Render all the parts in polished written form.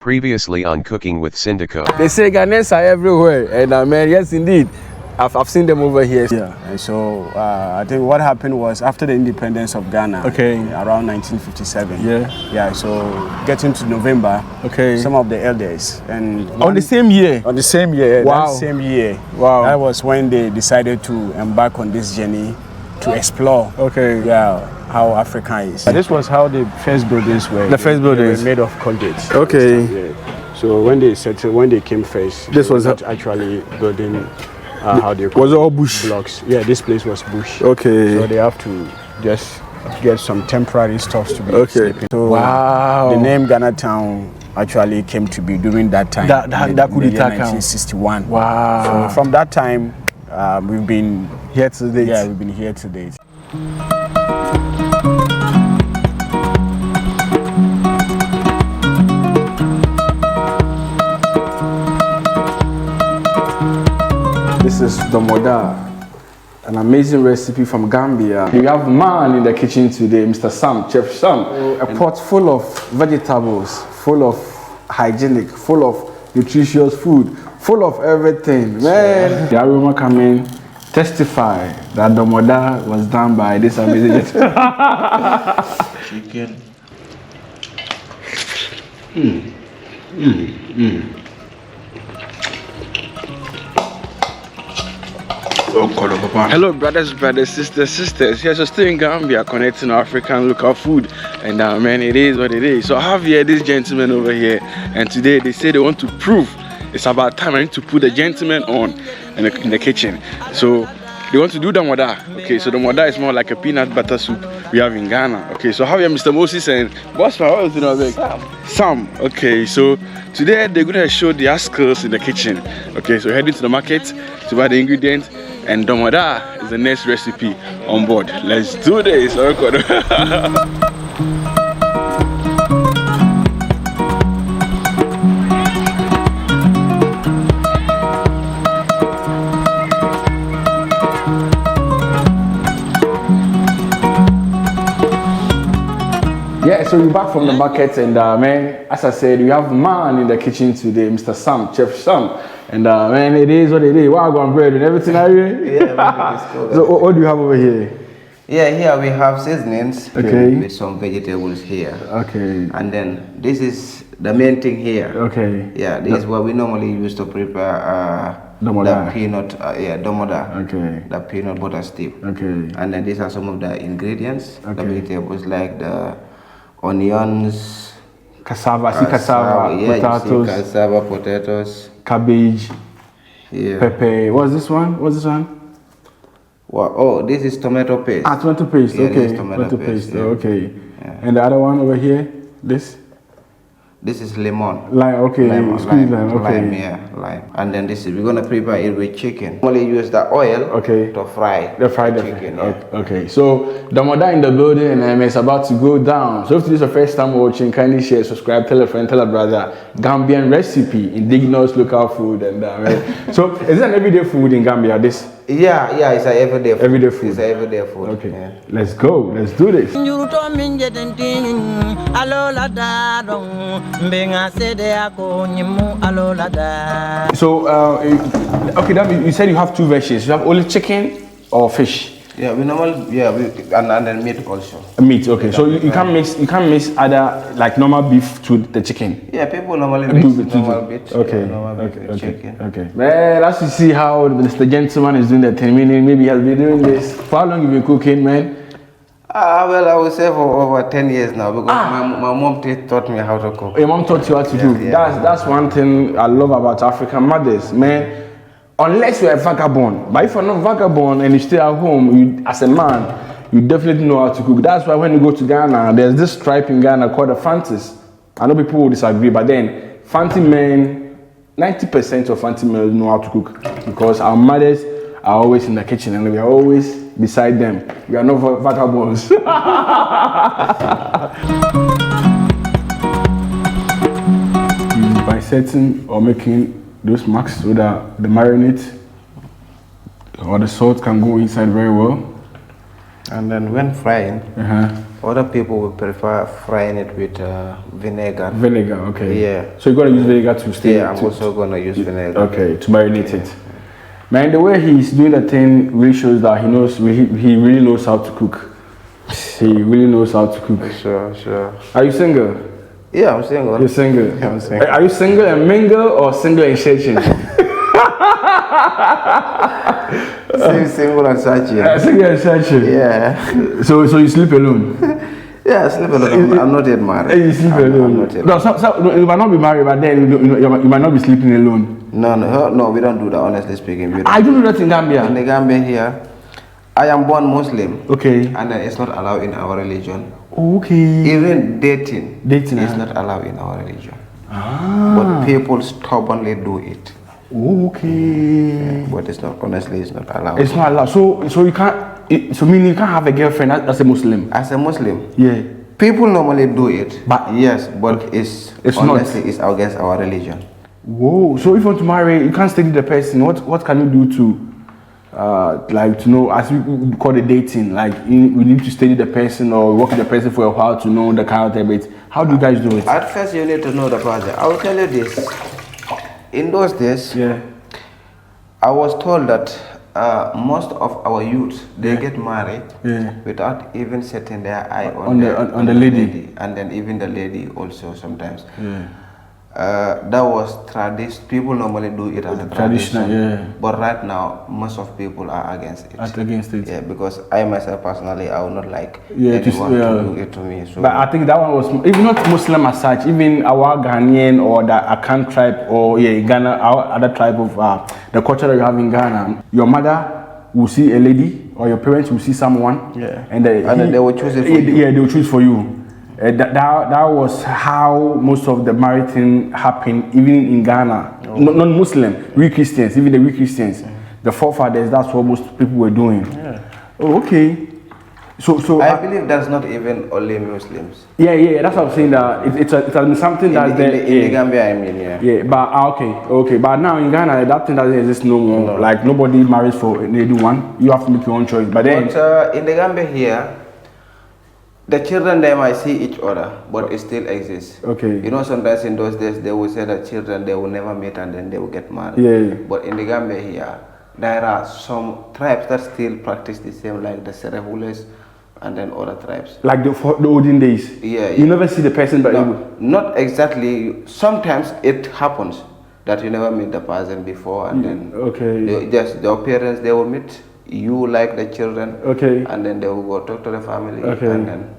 Previously on Cooking with Sindaco. They say Ghanaians are everywhere, and man, yes indeed, I've seen them over here. Yeah, and so I think what happened was after the independence of Ghana, around 1957. Yeah. So getting to November, some of the elders and on the same year. On the same year. Wow. That same year. Wow. That was when they decided to embark on this journey to explore. Yeah. How Africa is. This was how the first buildings were. The first buildings were made of concrete. So when they settled, when they came first, this was not actually building. How they was it all bush blocks? Yeah, this place was bush. So they have to just get some temporary stuffs to be sleeping. So wow. The name Ghana Town actually came to be during that time. That could be 1961. Wow. So from that time, we've been here to date. Yeah, we've been here to date. This is Domoda, an amazing recipe from Gambia. We have man in the kitchen today, Mr. Sam, Chef Sam. A pot full of vegetables, full of hygienic, full of nutritious food, full of everything. Man, the aroma coming testify that Domoda was done by this amazing chicken. Hello brothers, sisters. Yes, so still in Gambia, connecting African local food, and man, it is what it is. So I have here this gentleman over here, and today they say they want to prove it's about time I need to put the gentleman on in the kitchen. So they want to do Domoda. So Domoda is more like a peanut butter soup we have in Ghana. So how are you, Mr. Moses and boss man? What was it like? Sam. So today they're gonna show their skills in the kitchen. So heading to the market to buy the ingredients, and Domoda is the next recipe on board. Let's do this. Yeah, so we're back from the market, and man, as I said, we have man in the kitchen today, Mr. Sam, Chef Sam, and man, it is what it is. Wagwan bread and everything, are you? Yeah, so what do you have over here? Yeah, here we have seasonings with some vegetables here. And then this is the main thing here. Yeah, this is what we normally use to prepare Domoda. The peanut, Domoda. The peanut butter stew. And then these are some of the ingredients. The vegetables like the onions, cassava, potatoes, cassava, potatoes, cabbage, pepper. What's this one? Well, oh, this is tomato paste. Tomato paste. Yeah, this is tomato paste. And the other one over here, This is lemon. Lime, lime. Lime. And then we're gonna prepare it with chicken. Normally use the oil to fry the chicken. So Domoda in the building, and it's about to go down. So if this is the first time watching, kindly share, subscribe, tell a friend, tell a brother. Gambian recipe, indigenous local food, and so is it an everyday food in Gambia? This? Yeah, it's an everyday food. Everyday food. It's an everyday food. Yeah. Let's go. Let's do this. So, that you said you have two versions. You have only chicken or fish? Yeah, we normally and then meat also. Meat, so you can't mix other like normal beef to the chicken. Yeah, people normally mix normal beef. Chicken. Man, as you see how Mr. Gentleman is doing the 10 minutes, maybe he'll be doing this. For how long have you been cooking, man? Well, I would say for over 10 years now, because my mom taught me how to cook. Your mom taught you how to cook. That's one thing I love about African mothers, man. Unless you're a vagabond, but if you're not vagabond and you stay at home, as a man, you definitely know how to cook. That's why when you go to Ghana, there's this tribe in Ghana called the Fantis. I know people will disagree, but then Fanti men, 90% of Fanti men know how to cook, because our mothers are always in the kitchen and we are always beside them. We are not vagabonds. By setting or making those marks so that the marinade or the salt can go inside very well. And then when frying, Other people will prefer frying it with vinegar. Vinegar, okay. Yeah. So you're gonna use vinegar to stay. Yeah, I'm also gonna use vinegar. Okay, to marinate it. Man, the way he's doing the thing really shows that he knows. He really knows how to cook. He really knows how to cook. Sure. Are you single? Yeah, I'm single. You're single. Yeah, I'm single. Are you single and mingle or single and searching? Single and searching. Single and searching. Yeah. So you sleep alone? Yeah, I sleep alone. I'm not yet married. You sleep alone. I'm not yet. No, you might not be married, but then you might not be sleeping alone. No, we don't do that. Honestly speaking, I do that in Gambia. In the Gambia here, I am born Muslim. Okay. And it's not allowed in our religion. Okay. Even dating is not allowed in our religion. But people stubbornly do it. Okay. Yeah, but it's not. Honestly, it's not allowed. It's not allowed. So you can't. So meaning you can't have a girlfriend as a Muslim. As a Muslim. Yeah. People normally do it. But yes, but it's honestly it's against our religion. Whoa. So if you want to marry, you can't study the person. What can you do to like to know, as we call it dating, like we need to study the person or work with the person for a while to know the character bit. How do you guys do it? At first you need to know the person. I will tell you this. In those days, I was told that most of our youth, they get married without even setting their eye on the lady. And then even the lady also sometimes. That was tradition. People normally do it as a tradition. But right now, most of people are against it. Yeah, because I myself personally, I would not like anyone to do it to me. So. But I think that one was, even not Muslim as such, even our Ghanaian or the Akan tribe or Ghana, our other tribe of the culture that you have in Ghana, your mother will see a lady or your parents will see someone and then they will choose it for you. Yeah, they will choose for you. That was how most of the marriage thing happened, even in Ghana. Non-Muslim, we Christians, even the we Christians, the forefathers. That's what most people were doing. Oh, okay. So I believe that's not even only Muslims. Yeah. That's what I'm saying. That it's something that in the Gambia, I mean, yeah. But okay. But now in Ghana, that thing doesn't exist no more. No. Like nobody marries for anyone. You have to make your own choice. But then, in the Gambia here. The children, they might see each other, but it still exists. Okay. You know, sometimes in those days, they will say that children, they will never meet and then they will get married. Yeah. But in the Gambia here, there are some tribes that still practice the same, like the Serehules and then other tribes. Like the olden days? Yeah. You never see the person, but not exactly. Sometimes it happens that you never meet the person before and then your parents, they will meet. You like the children. Okay. And then they will go talk to the family. Okay. And then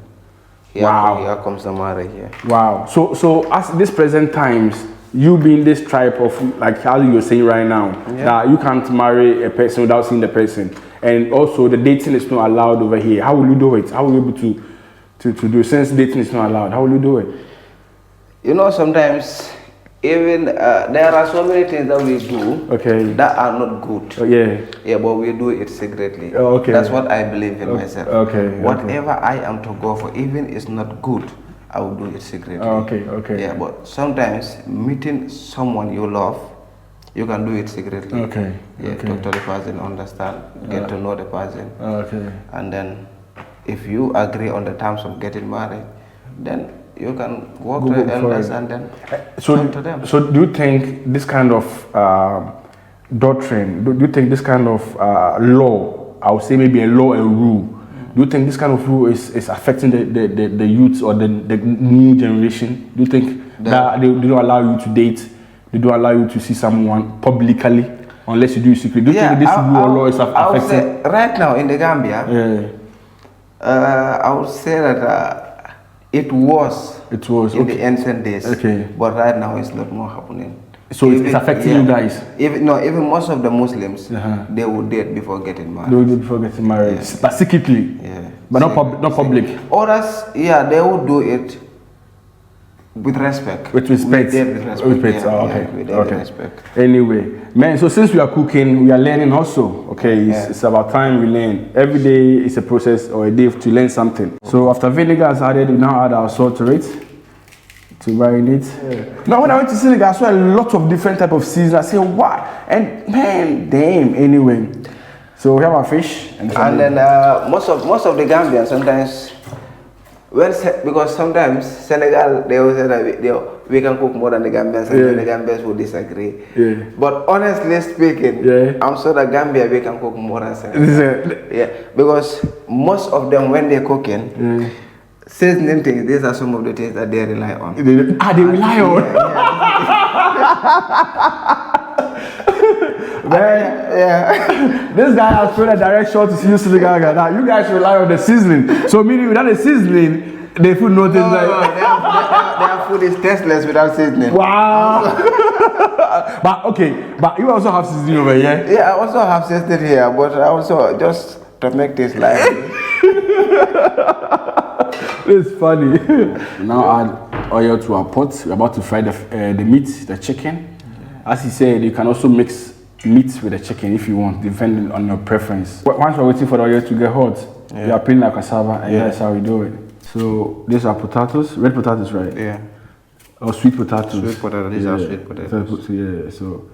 here comes the marriage here. Wow. So as this present times, you being this type of, like how you were saying right now, that you can't marry a person without seeing the person. And also the dating is not allowed over here. How will you do it? How will you be able to do it? Since dating is not allowed, how will you do it? You know, sometimes even there are so many things that we do that are not good. Yeah, but we do it secretly. That's what I believe in myself. Whatever I am to go for, even it's not good, I will do it secretly. Yeah, but sometimes meeting someone you love, you can do it secretly. Talk to the person, understand, get to know the person. And then if you agree on the terms of getting married, then you can walk to the elders and then talk to them. So do you think this kind of doctrine, do you think this kind of law, I would say maybe a law, a rule, do you think this kind of rule is affecting the youth or the new generation? Do you think that they don't allow you to date, they don't allow you to see someone publicly unless you do it secretly? Do you think this rule or law is affecting? Right now in the Gambia, I would say that it was in the ancient days, but right now it's not more happening. So it's affecting you guys? Even most of the Muslims, they would date before getting married. They would date before getting married, but secretly? But not public? Others, they would do it with respect. With respect? With respect. With respect. Anyway, man, so since we are cooking, we are learning also. It's about time we learn. Every day is a process or a day to learn something. So after vinegar is added, we now add our salt to it to marinate. Now when I went to Senegal, I saw a lot of different type of seasonings. I said, what? And man, damn. Anyway, so we have our fish, and then most of the Gambians sometimes Because sometimes Senegal, they always say that we can cook more than the Gambians, and then the Gambians will disagree. Yeah. But honestly speaking, I'm sure that Gambia, we can cook more than Senegal. Yeah, because most of them, when they're cooking, seasoning things, these are some of the things that they rely on. They rely on? This guy has thrown a direct shot to see you Senegal. Now you guys rely on the seasoning. So meaning without the seasoning, the food no taste like. Their food is tasteless without seasoning. Wow. but you also have seasoning over here. Yeah, I also have seasoning here, but I also just to make this lively. It's funny. Now add oil to our pot. We're about to fry the meat, the chicken. As he said, you can also mix meat with the chicken if you want, depending on your preference. Once we're waiting for the oil to get hot, we are peeling our cassava, and that's how we do it. So these are potatoes, red potatoes, right? Yeah. Or sweet potatoes. Sweet potatoes. These are sweet potatoes. So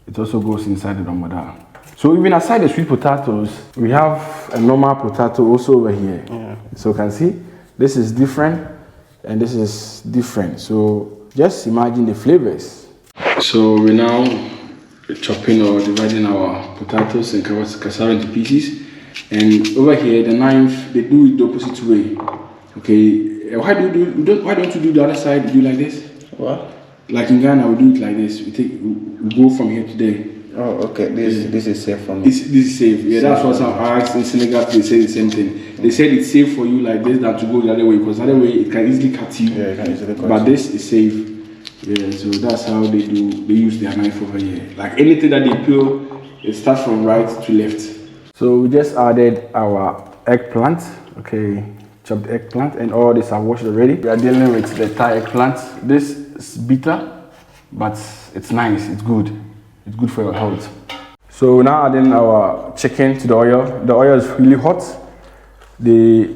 it also goes inside the Domoda. So even aside the sweet potatoes, we have a normal potato also over here. Yeah. So you can see, this is different, and this is different. So just imagine the flavors. So we're now chopping or dividing our potatoes and cassava into pieces. And over here, the knife, they do it the opposite way. Okay, why don't you do the other side? You do like this? What? Like in Ghana, we do it like this. We go from here to there. Oh, okay. This is safe for me. This is safe. Yeah, that's what some asked in Senegal. They say the same thing. They said it's safe for you like this than to go the other way, because the other way it can easily cut you. Yeah, it can easily cut you. But this is safe. Yeah, so that's how they do. They use their knife over here. Like anything that they peel, it starts from right to left. So we just added our eggplant. Okay, chopped eggplant, and all this I washed already. We are dealing with the Thai eggplant. This is bitter, but it's nice. It's good. It's good for your health. So now adding our chicken to the oil. The oil is really hot. They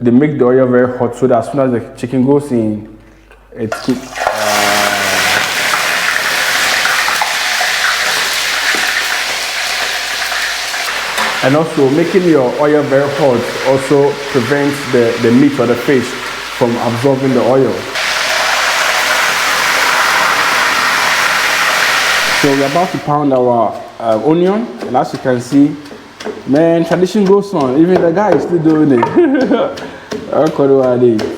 make the oil very hot so that as soon as the chicken goes in, it keeps. And also making your oil very hot also prevents the meat or the fish from absorbing the oil. So we're about to pound our onion, and as you can see, man, tradition goes on. Even the guy is still doing it.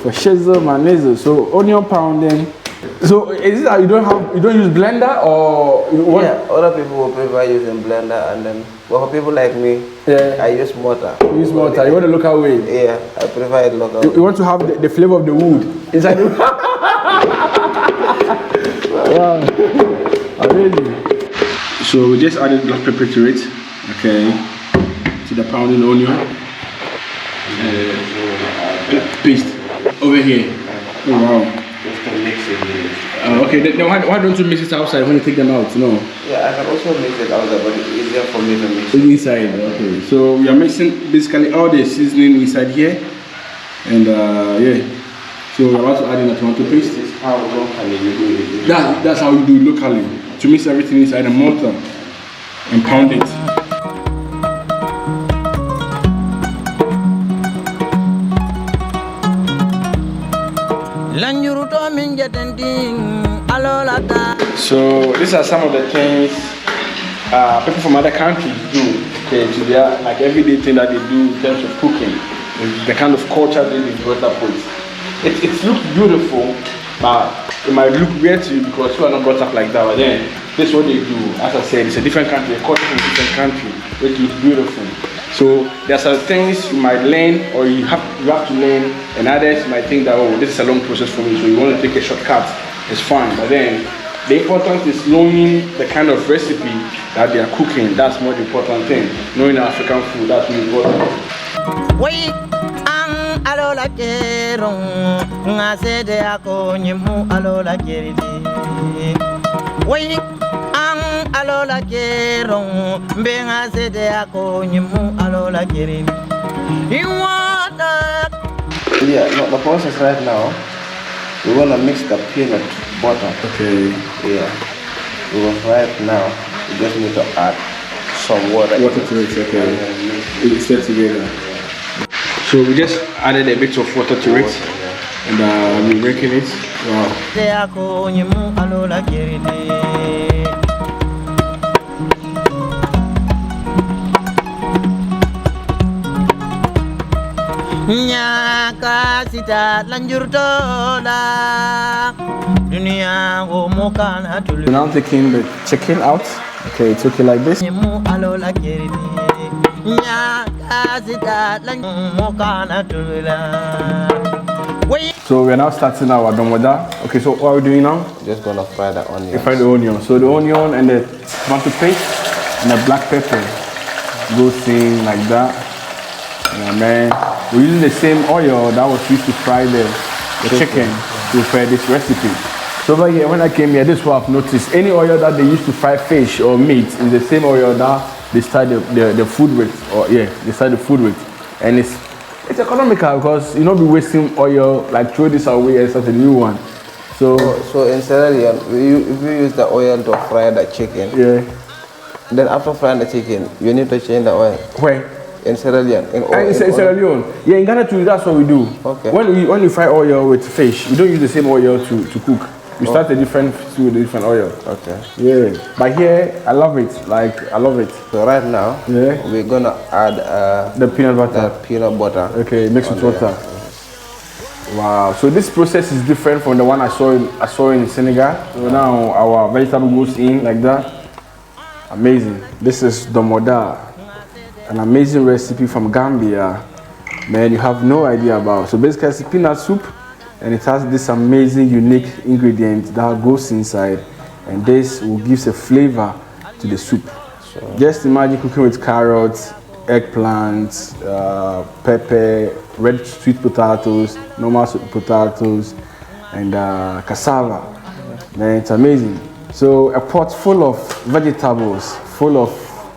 For shizzle, manizzle. So onion pounding. So is it that you don't use blender or what? Yeah, other people will prefer using blender, and then but for people like me, I use mortar. You use mortar. You want the local way? Yeah, I prefer it local. You want to have the flavor of the wood inside the wow. Amazing. So we just added black pepper to it. Okay. To the pounding onion. Paste over here. Oh wow. Just to mix it. Okay, then why don't you mix it outside when you take them out? No. Yeah, I can also mix it outside, but it's easier for me to mix it inside. Okay. So we are mixing basically all the seasoning inside here, and yeah. So we're about to add in a tomato paste. This is how locally you do it. That's how you do it locally. To mix everything inside a mortar and pound it. So these are some of the things people from other countries do. Okay, to their like everyday thing that they do in terms of cooking. The kind of culture they brought up with. It looks beautiful, but it might look weird to you because you are not brought up like that. But then this is what they do. As I said, it's a different country, a culture from a different country, which is beautiful. So there are some things you might learn, or you have to learn, and others might think that, oh, this is a long process for me, so you want to take a shortcut. It's fine, but then the important is knowing the kind of recipe that they are cooking. That's more the important thing. Knowing African food, that's really important. Alola kero ngasede ako nyimu alola keridi wai ang alola kero mbe ngasede ako nyimu alola keridi you want that. Yeah, no, the process right now, we want to mix the peanut butter. Okay. Yeah, because right now we just need to add some water. Water to it, okay. It's set together. So we just added a bit of water to it, and we're breaking it. Wow. Nyaka sita lanjurtola dunia go mokana tulu. We're now taking the chicken out. Okay, it's okay like this. Alola keridi nyaka sita mokana tula. So we're now starting our domoda. Okay, so what are we doing now? Just gonna fry the onion. We fry the onion. So the onion and the tomato paste and the black pepper goes in like that. Yeah, man. We're using the same oil that was used to fry the chicken to prepare this recipe. So over here, when I came here, this is what I've noticed. Any oil that they used to fry fish or meat is the same oil that they start the food with. Or yeah, they start the food with. And it's economical because you don't be wasting oil, like throw this away and start a new one. So in Sierra Leone, if you use the oil to fry the chicken, yeah. Then after frying the chicken, you need to change the oil. Where? In Sierra Leone. In Sierra Leone. Yeah, in Ghana too, that's what we do. Okay. When you fry oil with fish, we don't use the same oil to cook. We start a different stew with a different oil. Okay. Yeah. But here, I love it. Like, I love it. So right now, yeah, we're gonna add the peanut butter. Okay, mixed with water. Wow. So this process is different from the one I saw in Senegal. So now our vegetable goes in like that. Amazing. This is Domoda, an amazing recipe from Gambia. Man, you have no idea about. So basically, it's a peanut soup, and it has this amazing, unique ingredient that goes inside, and this will give a flavor to the soup. So just imagine cooking with carrots, eggplants, pepper, red sweet potatoes, normal sweet potatoes, and cassava. Man, it's amazing. So a pot full of vegetables, full of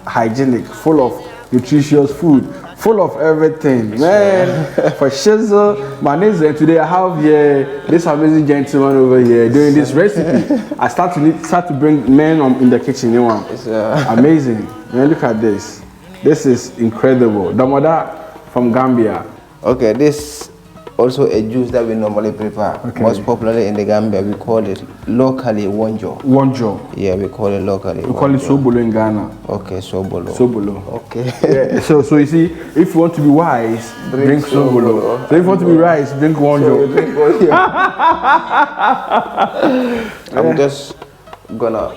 hygienic, full of nutritious food, full of everything, man. For shizzle, my name is, and today I have here this amazing gentleman over here doing this recipe. I start to bring men in the kitchen. You know, it's amazing. Man, look at this. This is incredible. Domoda from Gambia. Okay, this also a juice that we normally prepare. Okay. Most popularly in the Gambia, we call it locally Wonjor. Wonjor. Yeah, we call it locally. We call it Sobolo in Ghana. Okay, Sobolo. Sobolo. Okay. Yeah, so you see, if you want to be wise, drink Sobolo. So if you want to be wise, drink Wonjor. So drink Wonjor. I'm just gonna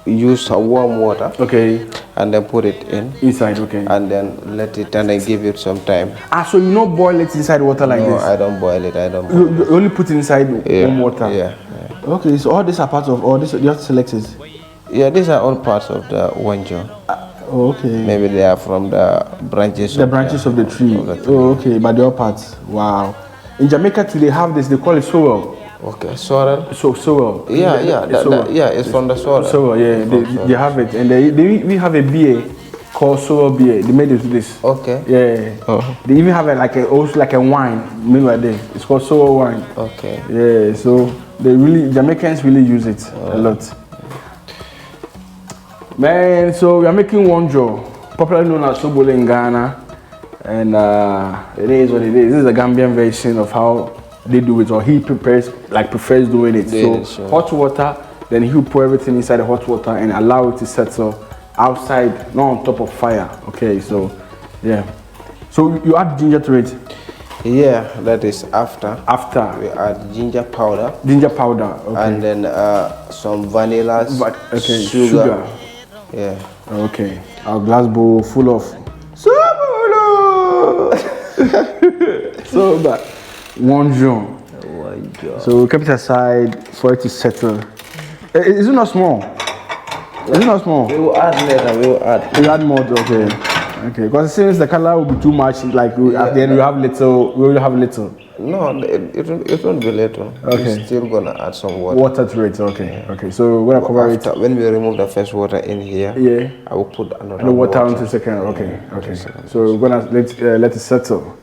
use some warm water. Okay. And then put it inside. Okay. And then let it and then give it some time. So you don't boil it inside water like this? No, I don't boil it. You only put it inside warm water. Yeah. Okay. So all these are part of all this. You have to select it. Yeah, these are all parts of the Wonjor. Okay. Maybe they are from the branches. The branches of the tree. Oh, okay. But they are parts. Wow. In Jamaica too, they have this. They call it sorrel. Okay, sorrel. Sorrel. Yeah, it's from the sorrel. Sorrel, yeah, they have it, and we have a beer called sorrel beer. They made it with this. Okay. Yeah. They even have it like a wine made like this. It's called sorrel wine. Okay. Yeah, so Jamaicans really use it a lot. Man, so we are making Wonjor, popularly known as Sobolo in Ghana, and it is what it is. This is a Gambian version of how they do it, or he prefers doing it. So hot water, then he'll pour everything inside the hot water and allow it to settle outside, not on top of fire. Okay, so yeah. So you add ginger to it? Yeah, that is after. After we add ginger powder. Ginger powder. Okay. And then some vanilla. Okay. Sugar. Yeah. Okay. Our glass bowl full of Sobolo. So that. Wonjor. So we kept it aside for it to settle. Is it not small? Is it not small? We will add later. We will add more. Okay. Okay. Because since the color will be too much, like at the end we have little. We will have little. No, it won't be little. Okay. We're still gonna add some water. Water to it. Okay. Okay. So we're gonna cover it. When we remove the first water in here, yeah, I will put another water into second. Okay. Okay. So we're gonna let it settle.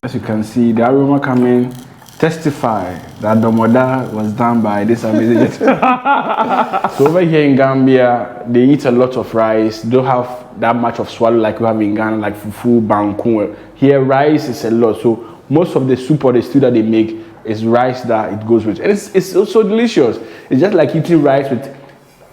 As you can see, the aroma coming testify that Domoda was done by this amazing. So over here in Gambia, they eat a lot of rice. They don't have that much of swallow like we have in Ghana, like fufu, banku. Here, rice is a lot. So most of the soup or the stew that they make is rice that it goes with. And it's also delicious. It's just like eating rice with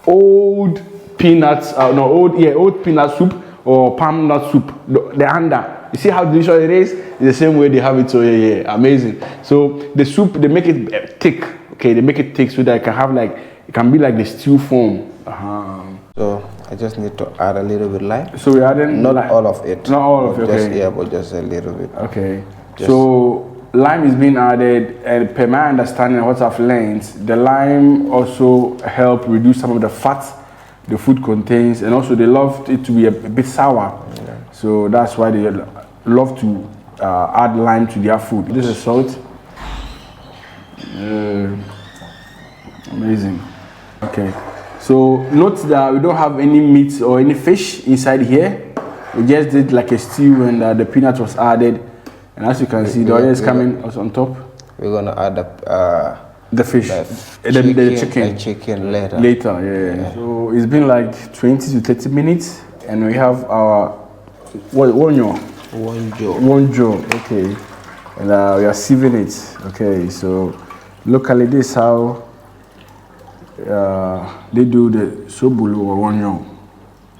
old peanuts, old peanut soup or palm nut soup. The under. You see how delicious it is? It's the same way they have it. So yeah, amazing. So the soup, they make it thick. Okay, they make it thick so that it can have like, it can be like the stew form. So I just need to add a little bit lime. So we're adding not all of it. Not all of it. Just, okay. Yeah, but just a little bit. Okay. So lime is being added, and per my understanding, what I've learned, the lime also help reduce some of the fat the food contains, and also they love it to be a bit sour. Yeah. So that's why they love to add lime to their food. This is salt. Amazing. Okay. So note that we don't have any meat or any fish inside here. We just did like a stew, and the peanut was added. And as you can see, the oil is coming also on top. We're gonna add the fish, the chicken later. Yeah. So it's been like 20 to 30 minutes, and we have our Wonjor. Okay. And we are sieving it. Okay. So locally, this is how they do the Sobolo or Wonjor.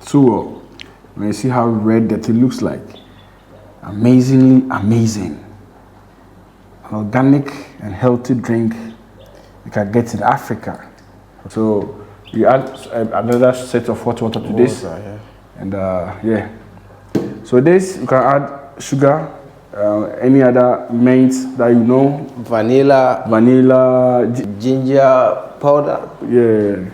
So when you see how red that it looks like. Amazingly amazing. An organic and healthy drink you can get in Africa. So you add another set of hot water to this, and yeah. So this you can add sugar, any other mint that you know, vanilla, ginger powder. Yeah.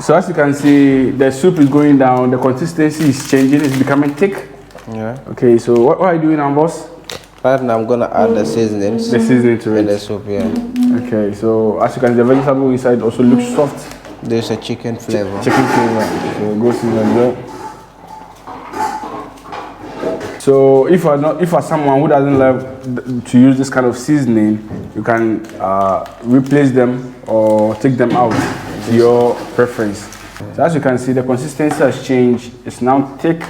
So as you can see, the soup is going down. The consistency is changing. It's becoming thick. Yeah. Okay, so what are you doing now, boss? Right now I'm gonna add the seasonings. The seasoning to it. And the soup, yeah. Okay, so as you can see, the vegetable inside also looks soft. There's a chicken flavor. So it goes in like that. So if you're someone who doesn't love to use this kind of seasoning, you can replace them or take them out to your preference. So as you can see, the consistency has changed. It's now thick.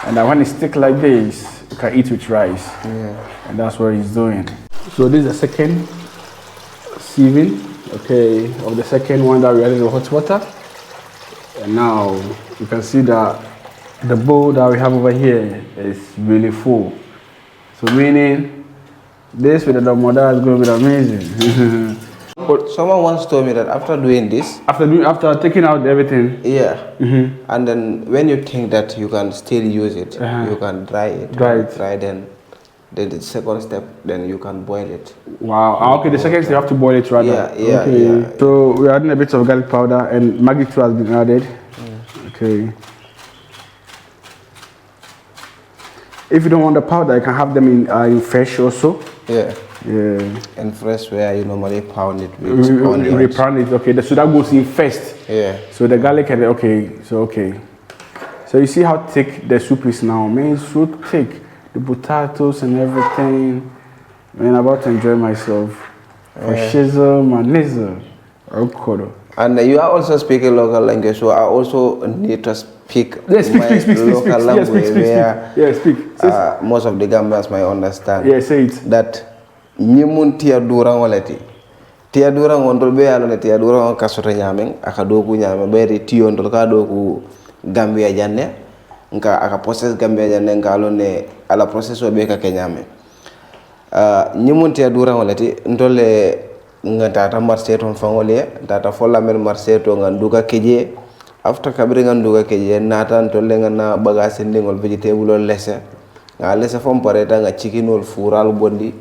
And when it's thick like this, you can eat with rice. Yeah. And that's what he's doing. So this is the second sieving, okay, of the second one that we added the hot water. And now you can see that the bowl that we have over here is really full. So meaning this with the Domoda is going to be amazing. But someone once told me that after doing this, after taking out everything, and then when you think that you can still use it, you can dry it. Then the second step, then you can boil it. Wow. Okay, the second step you have to boil it rather. Yeah. So we're adding a bit of garlic powder, and Maggi too has been added. Okay. If you don't want the powder, you can have them in fresh also. Yeah. And fresh where you normally pound it with onions. We pound it, okay. So that goes in first. Yeah. So the garlic and okay. So you see how thick the soup is now. Man, it's so thick. The potatoes and everything. Man, I'm about to enjoy myself. For shizzle, manizzle, or and you are also speaking local language, so I also need to speak local language. Speak. Most of the Gambians might understand. Yeah, say it. That Nimun tia durang waleti. Tia durang ondol be alone tia durang kasota nyameng akadoku nyame beri tia ondol kadoku Gambia janne nka aka process Gambia janne nka alone ala process o be ka kenyame. Nimun tia durang waleti ndole ngata marché ton fangole data folla mel marché to nganduga keje after kabri nganduga keje nata ndole ngana bagage ndingol vegetable lesse nga lesse fom pareta nga chickenol fural bondi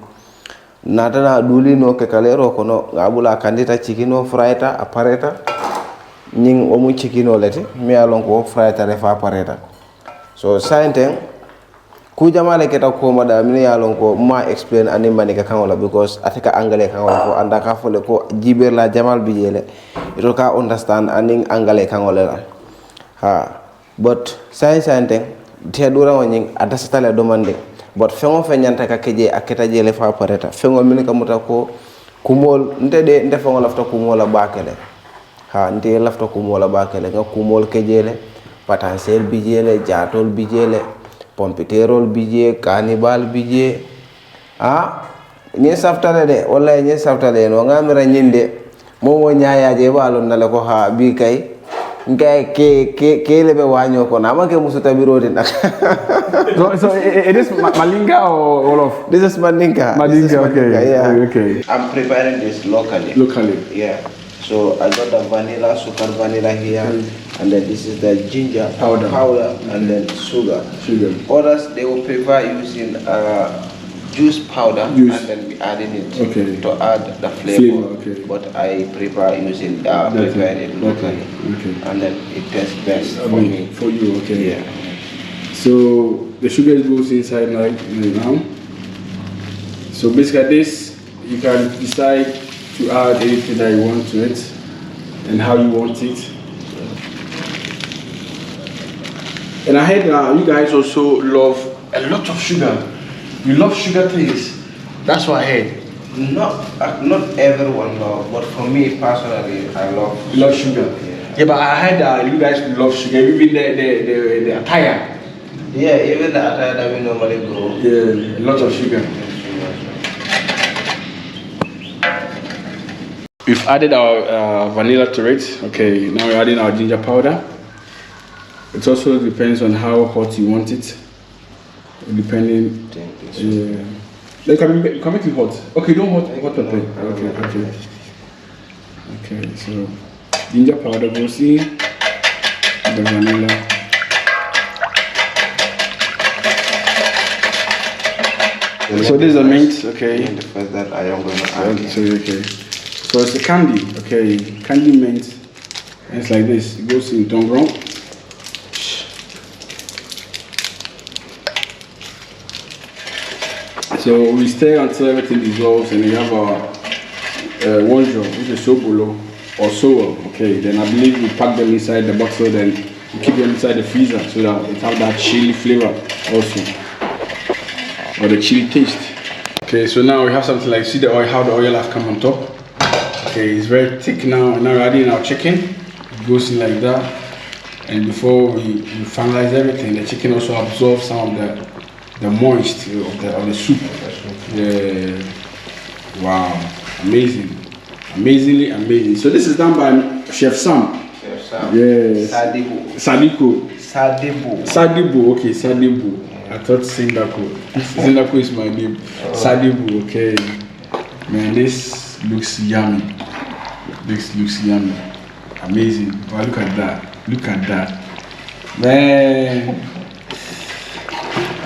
nata na duli no ke kalero kono ngabula kandita chickeno fraita apareta ning omu chickeno leti mi alon ko fraita refa apareta so sainteng ku jamale keta ko mada mi alon ko ma explain ani manika kangola because atika angale kangola ko anda ka fole ko jiber la jamal bijele ito ka understand ani angale kangola but sainteng te dura woning adasatale domande but fengo fenyanta ka keje aketa jele fa pareta fengo min ka muta ko kumol nte fengo lafta kumola bakele ha nte lafta kumola bakele nga kumol kejele potentiel bijele jatol bijele pompiterol bije cannibal bije nye saftale de wala nye saftale no ngamira nyinde momo nyaaya je balon nale ko ha bi kay ngay ke lebe wanyo ko na make musu tabiroti nak so it is malinga or Wolof? This is Mandinka. Okay. Yeah. Okay. I'm preparing this locally. Yeah. So I got the vanilla, super vanilla here, and then this is the ginger powder and then sugar. Others they will prefer using juice powder and then be adding it to add the flavor. But I prefer using preparing it locally, and then it tastes best for me. For you, okay. Yeah. So the sugar goes inside like now. So basically this, you can decide to add anything that you want to it and how you want it. And I heard you guys also love a lot of sugar. You love sugar taste. That's what I heard. Not everyone loves, but for me personally, I love. You love sugar. Yeah, but I heard you guys love sugar. Even the attire. Yeah, even the attire that we normally grow. Yeah, a lot of sugar. We've added our vanilla to it. Okay, now we're adding our ginger powder. It also depends on how hot you want it. Depending. You can make it hot. Okay, don't hot pepper. Okay, so ginger powder goes in. The vanilla. So this is the mint, okay. And the first that I am going to add. Okay. So it's a candy, okay. Candy mint. And it's like this. It goes in tongrong. So we stay until everything dissolves, and we have our Wonjor, which is Sobolo or Sobolo, okay. Then I believe we pack them inside the bottle, then we keep them inside the freezer so that it has that chili flavor also, or the chili taste. Okay, so now we have something like, see the oil, how the oil has come on top. Okay, it's very thick now. Now we're adding our chicken. It goes in like that, and before we finalize everything, the chicken also absorbs some of the moist of the soup. Yeah. Wow. Amazing. Amazingly amazing. So this is done by Chef Sam. Yes. Sadibu. Okay, Sadibu. I thought Sindaco. Sindaco is my name. Sadibu, okay. Man, this looks yummy. This looks yummy. Amazing. Wow, look at that. Look at that. Man.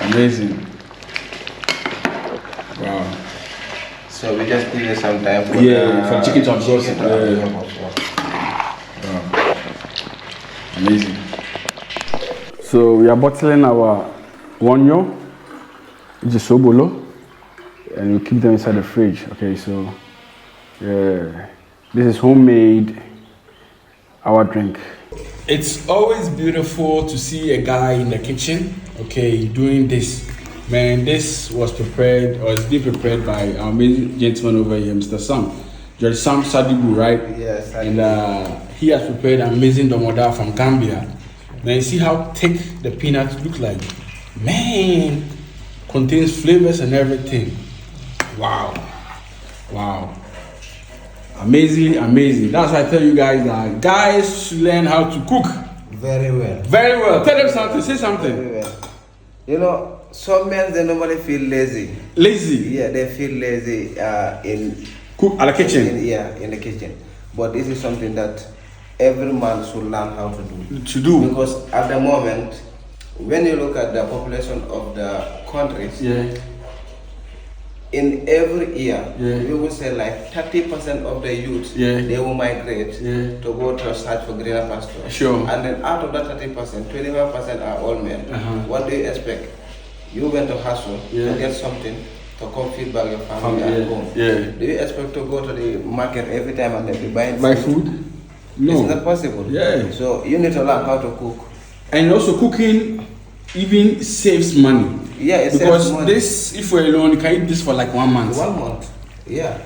Amazing. Wow. So we just give it some time for for chicken to absorb. Wow. Amazing. So we are bottling our Wonjor, which is Sobolo, and we keep them inside the fridge. Okay, so this is homemade our drink. It's always beautiful to see a guy in the kitchen, okay, doing this. Man, this was prepared, or it's being prepared by our amazing gentleman over here, Mr. Sam. Judge Sam Sadibu, right? Yes. And he has prepared amazing Domoda from Gambia. Now you see how thick the peanuts look like. Man, contains flavors and everything. Wow. Wow. Amazing, amazing. That's why I tell you guys that guys should learn how to cook. Very well. Very well. Tell them something. Say something. Very well. You know, some men, they normally feel lazy. Lazy? Yeah, they feel lazy in cook at the kitchen. In the kitchen. But this is something that every man should learn how to do. Because at the moment, when you look at the population of the countries, in every year, we will say like 30% of the youth, they will migrate to go to search for greener pasture. Sure. And then out of that 30%, 25% are all men. What do you expect? You went to hustle to get something to come feed back your family at home. Do you expect to go to the market every time and then be buying food? No. It's not possible. So you need to learn how to cook. And also cooking even saves money. Yeah, it because saves money. This, if we're alone, you can eat this for like 1 month. 1 month. Yeah.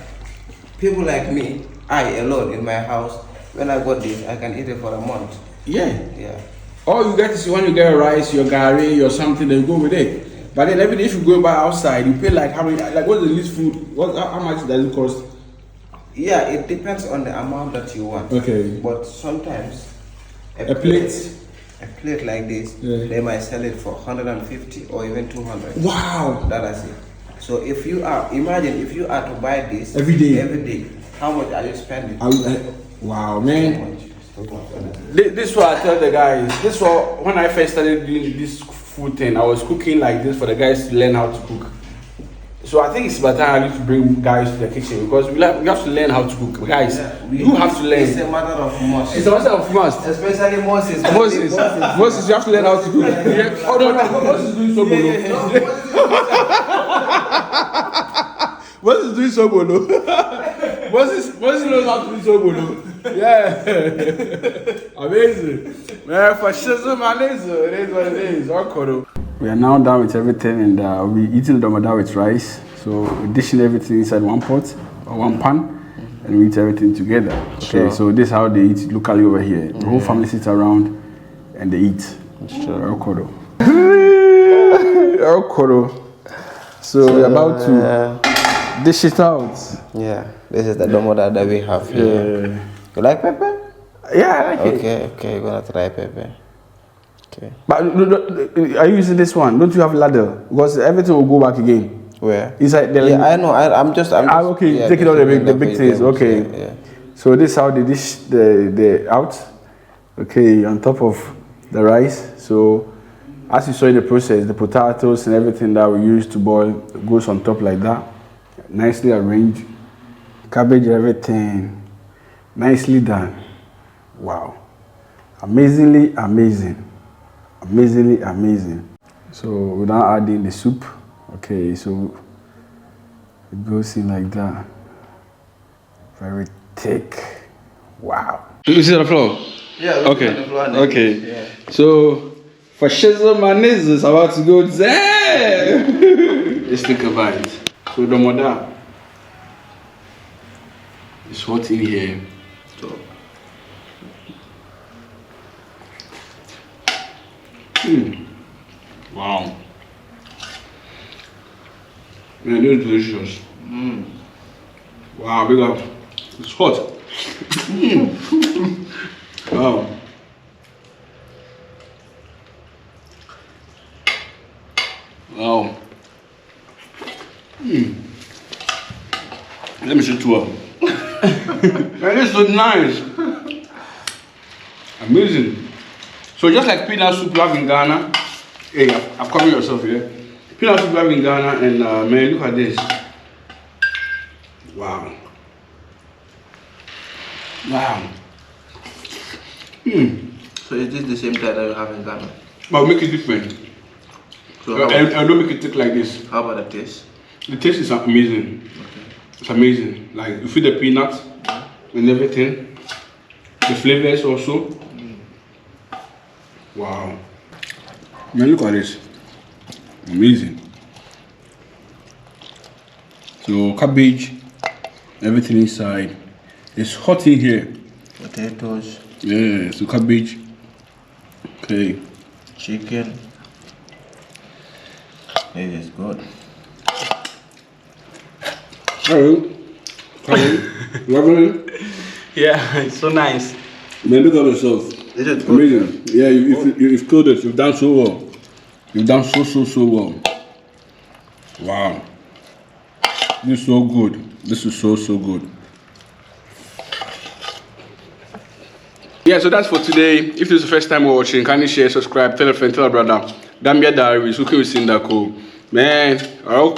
People like me, I alone in my house, when I got this, I can eat it for a month. Yeah. Yeah. All you get is when you get rice, your gari, or something, then you go with it. But then every day if you go buy outside, you pay like how many, like what's the least food? How much does it cost? Yeah, it depends on the amount that you want. Okay. But sometimes A plate like this, they might sell it for 150 or even 200. Wow. That is it. So if you are, imagine if you are to buy this every day, how much are you spending? Wow, man. This is what I tell the guys. This is what, when I first started doing this food thing, I was cooking like this for the guys to learn how to cook. So I think it's about time I need to bring guys to the kitchen because we have to learn how to cook. Guys, you have to learn. It's a matter of must. It's a matter of must. Especially Moses. Moses, you have to learn how to cook. Yeah. Oh no, Moses is doing Sobolo. Moses is doing Sobolo. Moses knows how to do Sobolo. Yeah. Amazing. Man, for sure, man, it is what it is. We are now done with everything and we'll be eating the Domoda with rice. So we're dishing everything inside one pot or one pan and we eat everything together. Okay, so this is how they eat locally over here. The whole family sits around and they eat. Sure. So we're about to dish it out. Yeah, this is the Domoda that we have here. You like pepper? Yeah, I like it. Okay, you're gonna try pepper. Okay. But are you using this one? Don't you have ladder? Because everything will go back again. Where? Inside the I know. I'm just okay, yeah, taking out the big things. Okay. Yeah. So this is how they dish the out. Okay, on top of the rice. So as you saw in the process, the potatoes and everything that we use to boil goes on top like that. Nicely arranged. Cabbage, everything. Nicely done. Wow. Amazingly amazing. Amazingly amazing. So we're now adding the soup. Okay, so it goes in like that. Very thick. Wow. You see the floor? Yeah. Okay. On the floor Okay. Yeah. So for Shizzle Maniz is about to go there. Let's think about it. So Domoda is hot in here. So wow. Man, this is delicious. Wow, big up. It's hot. Wow. Wow. Let me see two of them. Man, this is so nice. Amazing. So just like peanut soup you have in Ghana, hey, I've covered yourself here. Peanut soup you have in Ghana, and man, look at this. Wow. Wow. So is this the same type that you have in Ghana? But we'll make it different. So I don't make it thick like this. how about the taste? The taste is amazing. Okay. It's amazing. Like you feel the peanuts and everything. The flavors also. Wow. Man, look at this. Amazing. So cabbage, everything inside. It's hot in here. Potatoes. Yeah, so cabbage. Okay. Chicken. This is good. Hello. Lovely. Yeah, it's so nice. Man, look at yourself. Is it good? Amazing. Yeah, you've killed it. You've done so well. You've done so well. Wow. This is so good. This is so good. Yeah, so that's for today. If this is the first time you're watching, kindly share, subscribe, tell a friend, tell a brother. Gambia Diaries, cooking with Sindaco. Man, I'll